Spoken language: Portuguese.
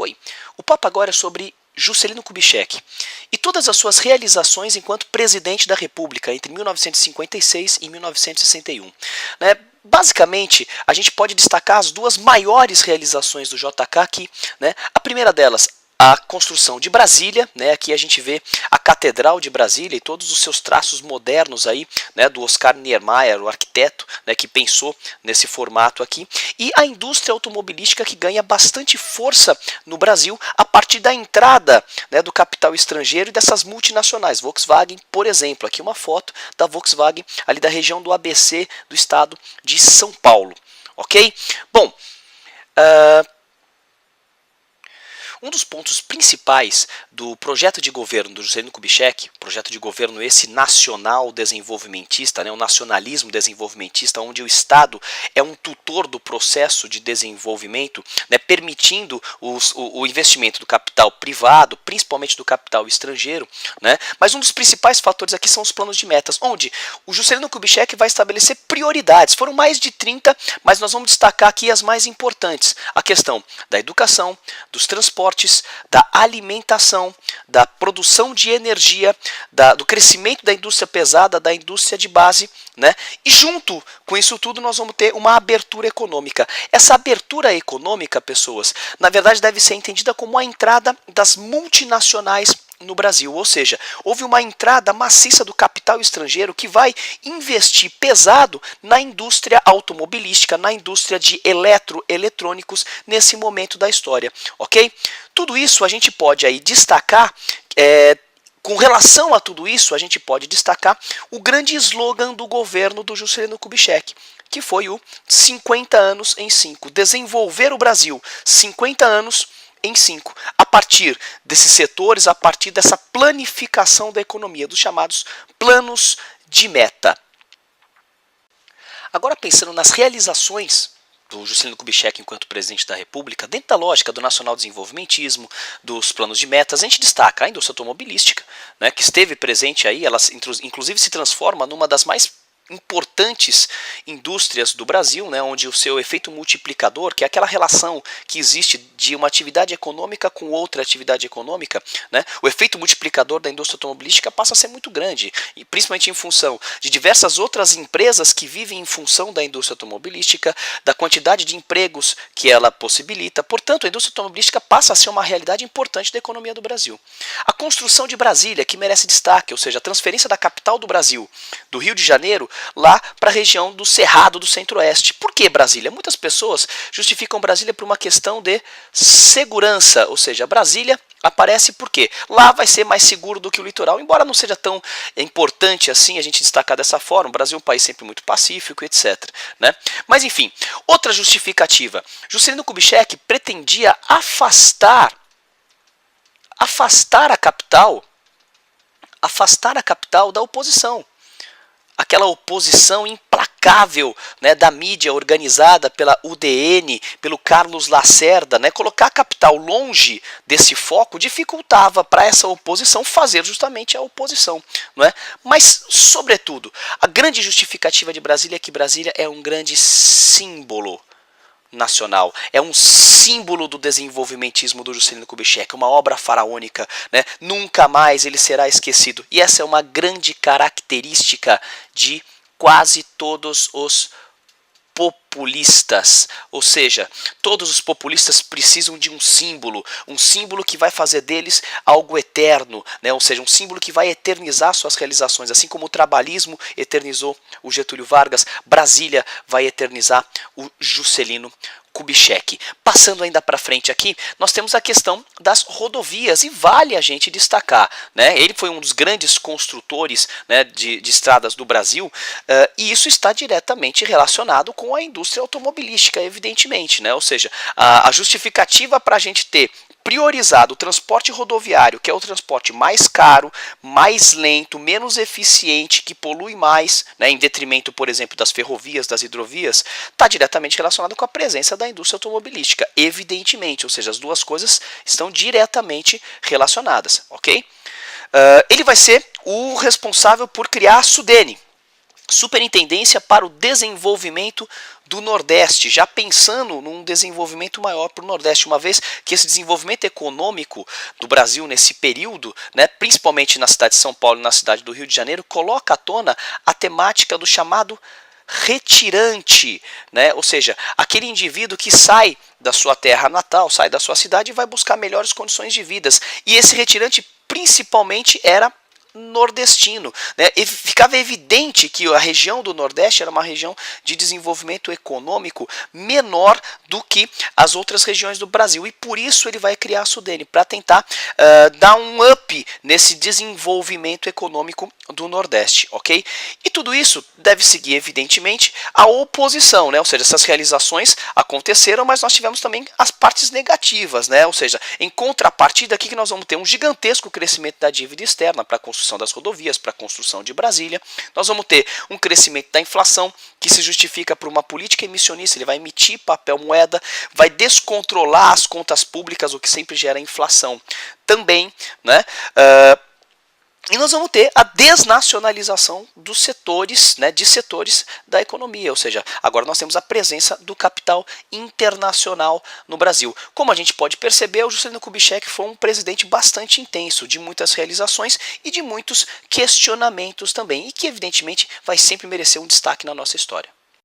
Oi, o papo agora é sobre Juscelino Kubitschek e todas as suas realizações enquanto presidente da República entre 1956 e 1961. Basicamente, a gente pode destacar as duas maiores realizações do JK aqui. A primeira delas, a construção de Brasília, aqui a gente vê a Catedral de Brasília e todos os seus traços modernos aí, do Oscar Niemeyer, o arquiteto, que pensou nesse formato aqui, e a indústria automobilística que ganha bastante força no Brasil a partir da entrada, do capital estrangeiro e dessas multinacionais. Volkswagen, por exemplo, aqui uma foto da Volkswagen ali da região do ABC do estado de São Paulo, ok? Bom, um dos pontos principais do projeto de governo do Juscelino Kubitschek, projeto de governo esse nacional desenvolvimentista, o nacionalismo desenvolvimentista, onde o Estado é um tutor do processo de desenvolvimento, permitindo o investimento do capital privado, principalmente do capital estrangeiro, mas um dos principais fatores aqui são os planos de metas, onde o Juscelino Kubitschek vai estabelecer prioridades. Foram mais de 30, mas nós vamos destacar aqui as mais importantes. A questão da educação, dos transportes, da alimentação, da produção de energia, do crescimento da indústria pesada, da indústria de base, e junto com isso tudo nós vamos ter uma abertura econômica. Essa abertura econômica, pessoas, na verdade deve ser entendida como a entrada das multinacionais no Brasil, ou seja, houve uma entrada maciça do capital estrangeiro que vai investir pesado na indústria automobilística, na indústria de eletrônicos nesse momento da história, ok? Tudo isso a gente pode aí destacar, com relação a tudo isso, a gente pode destacar o grande slogan do governo do Juscelino Kubitschek, que foi o 50 anos em 5, desenvolver o Brasil, 50 anos em 5, a partir desses setores, a partir dessa planificação da economia, dos chamados planos de meta. Agora pensando nas realizações do Juscelino Kubitschek enquanto presidente da República, dentro da lógica do nacional desenvolvimentismo, dos planos de metas, a gente destaca a indústria automobilística, que esteve presente aí, ela inclusive se transforma numa das mais importantes indústrias do Brasil, onde o seu efeito multiplicador, que é aquela relação que existe de uma atividade econômica com outra atividade econômica, o efeito multiplicador da indústria automobilística passa a ser muito grande, e principalmente em função de diversas outras empresas que vivem em função da indústria automobilística, da quantidade de empregos que ela possibilita. Portanto, a indústria automobilística passa a ser uma realidade importante da economia do Brasil. A construção de Brasília, que merece destaque, ou seja, a transferência da capital do Brasil, do Rio de Janeiro, lá para a região do Cerrado do Centro-Oeste. Por que Brasília? Muitas pessoas justificam Brasília por uma questão de segurança, ou seja, Brasília aparece porque lá vai ser mais seguro do que o litoral, embora não seja tão importante assim a gente destacar dessa forma. O Brasil é um país sempre muito pacífico, etc. Mas enfim, outra justificativa. Juscelino Kubitschek pretendia afastar a capital da oposição. Aquela oposição implacável da mídia organizada pela UDN, pelo Carlos Lacerda, colocar a capital longe desse foco dificultava para essa oposição fazer justamente a oposição. Mas, sobretudo, a grande justificativa de Brasília é que Brasília é um grande símbolo nacional, é um símbolo do desenvolvimentismo do Juscelino Kubitschek, uma obra faraônica, nunca mais ele será esquecido, e essa é uma grande característica de quase todos os populistas, ou seja, todos os populistas precisam de um símbolo que vai fazer deles algo eterno, ou seja, um símbolo que vai eternizar suas realizações, assim como o trabalhismo eternizou o Getúlio Vargas, Brasília vai eternizar o Juscelino Kubitschek. Passando ainda para frente aqui, nós temos a questão das rodovias, e vale a gente destacar, ele foi um dos grandes construtores de estradas do Brasil, e isso está diretamente relacionado com a indústria automobilística, evidentemente, ou seja, a justificativa para a gente ter priorizado o transporte rodoviário, que é o transporte mais caro, mais lento, menos eficiente, que polui mais, em detrimento, por exemplo, das ferrovias, das hidrovias, está diretamente relacionado com a presença da indústria automobilística, evidentemente, ou seja, as duas coisas estão diretamente relacionadas, ok? Ele vai ser o responsável por criar a Sudene. Superintendência para o Desenvolvimento do Nordeste, já pensando num desenvolvimento maior para o Nordeste, uma vez que esse desenvolvimento econômico do Brasil nesse período, né, principalmente na cidade de São Paulo e na cidade do Rio de Janeiro, coloca à tona a temática do chamado retirante, né? Ou seja, aquele indivíduo que sai da sua terra natal, sai da sua cidade e vai buscar melhores condições de vida. E esse retirante principalmente era nordestino, né? E ficava evidente que a região do Nordeste era uma região de desenvolvimento econômico menor do que as outras regiões do Brasil, e por isso ele vai criar a Sudene, para tentar dar um up nesse desenvolvimento econômico do Nordeste, ok? E tudo isso deve seguir, evidentemente, a oposição, né? Ou seja, essas realizações aconteceram, mas nós tivemos também as partes negativas, né? Ou seja, em contrapartida, aqui que nós vamos ter um gigantesco crescimento da dívida externa para a construção das rodovias, para a construção de Brasília. Nós vamos ter um crescimento da inflação, que se justifica por uma política emissionista. Ele vai emitir papel moeda, vai descontrolar as contas públicas, o que sempre gera inflação também, né? E nós vamos ter a desnacionalização dos setores, né, de setores da economia, ou seja, agora nós temos a presença do capital internacional no Brasil. Como a gente pode perceber, o Juscelino Kubitschek foi um presidente bastante intenso, de muitas realizações e de muitos questionamentos também, e que evidentemente vai sempre merecer um destaque na nossa história.